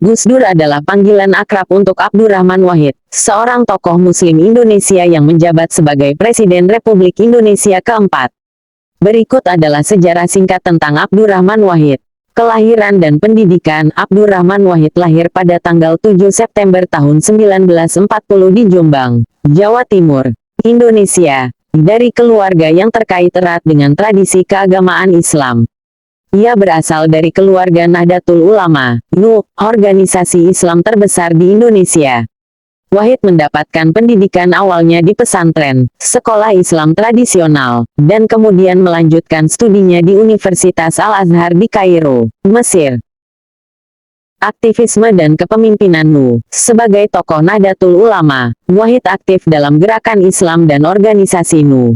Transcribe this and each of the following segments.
Gus Dur adalah panggilan akrab untuk Abdurrahman Wahid, seorang tokoh Muslim Indonesia yang menjabat sebagai Presiden Republik Indonesia keempat. Berikut adalah sejarah singkat tentang Abdurrahman Wahid. Kelahiran dan pendidikan. Abdurrahman Wahid lahir pada tanggal 7 September tahun 1940 di Jombang, Jawa Timur, Indonesia, dari keluarga yang terkait erat dengan tradisi keagamaan Islam. Ia berasal dari keluarga Nahdlatul Ulama, NU, organisasi Islam terbesar di Indonesia. Wahid mendapatkan pendidikan awalnya di pesantren, sekolah Islam tradisional, dan kemudian melanjutkan studinya di Universitas Al-Azhar di Kairo, Mesir. Aktivisme dan kepemimpinan NU. Sebagai tokoh Nahdlatul Ulama, Wahid aktif dalam gerakan Islam dan organisasi NU.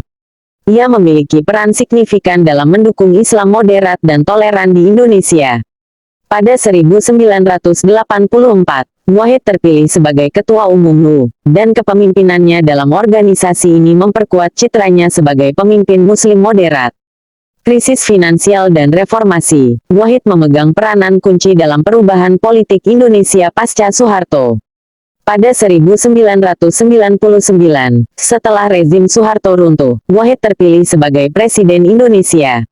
Ia memiliki peran signifikan dalam mendukung Islam moderat dan toleran di Indonesia. Pada 1984, Wahid terpilih sebagai Ketua Umum NU, dan kepemimpinannya dalam organisasi ini memperkuat citranya sebagai pemimpin Muslim moderat. Krisis finansial dan reformasi. Wahid memegang peranan kunci dalam perubahan politik Indonesia pasca Soeharto. Pada 1999, setelah rezim Soeharto runtuh, Wahid terpilih sebagai Presiden Indonesia.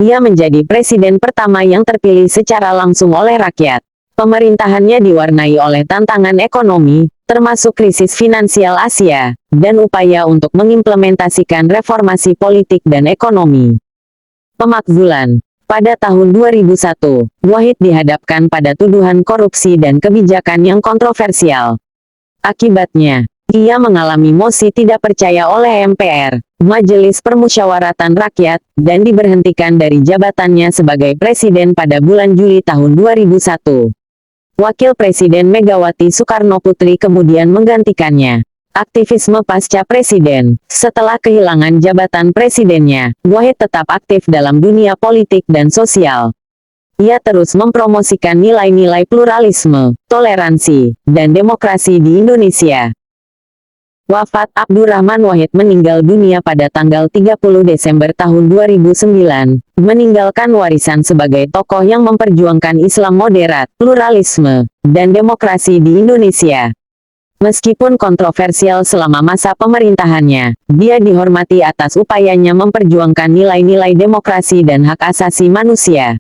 Ia menjadi presiden pertama yang terpilih secara langsung oleh rakyat. Pemerintahannya diwarnai oleh tantangan ekonomi, termasuk krisis finansial Asia, dan upaya untuk mengimplementasikan reformasi politik dan ekonomi. Pemakzulan. Pada tahun 2001, Wahid dihadapkan pada tuduhan korupsi dan kebijakan yang kontroversial. Akibatnya, ia mengalami mosi tidak percaya oleh MPR, Majelis Permusyawaratan Rakyat, dan diberhentikan dari jabatannya sebagai presiden pada bulan Juli tahun 2001. Wakil Presiden Megawati Soekarnoputri kemudian menggantikannya. Aktivisme pasca presiden. Setelah kehilangan jabatan presidennya, Wahid tetap aktif dalam dunia politik dan sosial. Ia terus mempromosikan nilai-nilai pluralisme, toleransi, dan demokrasi di Indonesia. Wafat. Abdurrahman Wahid meninggal dunia pada tanggal 30 Desember tahun 2009, meninggalkan warisan sebagai tokoh yang memperjuangkan Islam moderat, pluralisme, dan demokrasi di Indonesia. Meskipun kontroversial selama masa pemerintahannya, dia dihormati atas upayanya memperjuangkan nilai-nilai demokrasi dan hak asasi manusia.